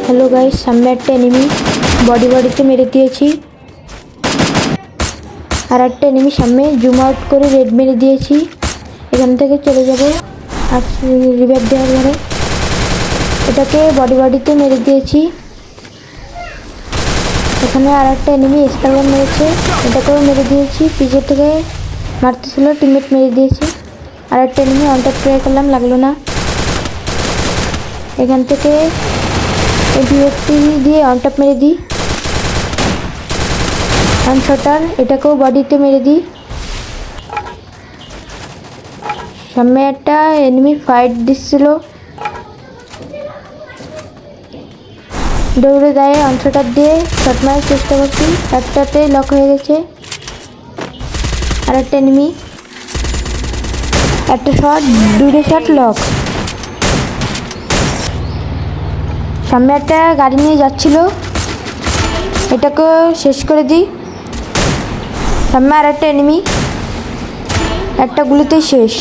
Hello guys, সামনে একটা enemy বডিতে মেরে দিয়েছি। আর একটা এনিমি সামনে জুম আউট করে রেড মেরে দিয়েছি। এখান থেকে চলে যাব আর রিভাইভ দেওয়ার পরে এটাকে বডিতে মেরে দিয়েছি। এখানে আর একটা এনিমি স্কালন মেরেছে, এটাকেও মেরে দিয়েছি। পিছন থেকে মারতেছিল, টিমমেট মেরে দিয়েছি। আর একটা এনিমি অন টপ ট্রাই করলাম, লাগলো না। এখান থেকে এমপি দিয়ে অন টপ মেরে দিই। আনশটার, এটাকেও বডিতে মেরে দিই। সামনে একটা এনিমি ফাইট দিচ্ছিল, দৌড়ে দেয় অনশটার দিয়ে শট মারার চেষ্টা করছি। একটাতে লক হয়ে গেছে। আর একটা এনিমি, একটা শট, দুটো শট লক। সামনে একটা গাড়ি নিয়ে যাচ্ছিল, এটাকে শেষ করে দিই। সামনে আর একটা এনিমি, একটা গুলিতেই শেষ।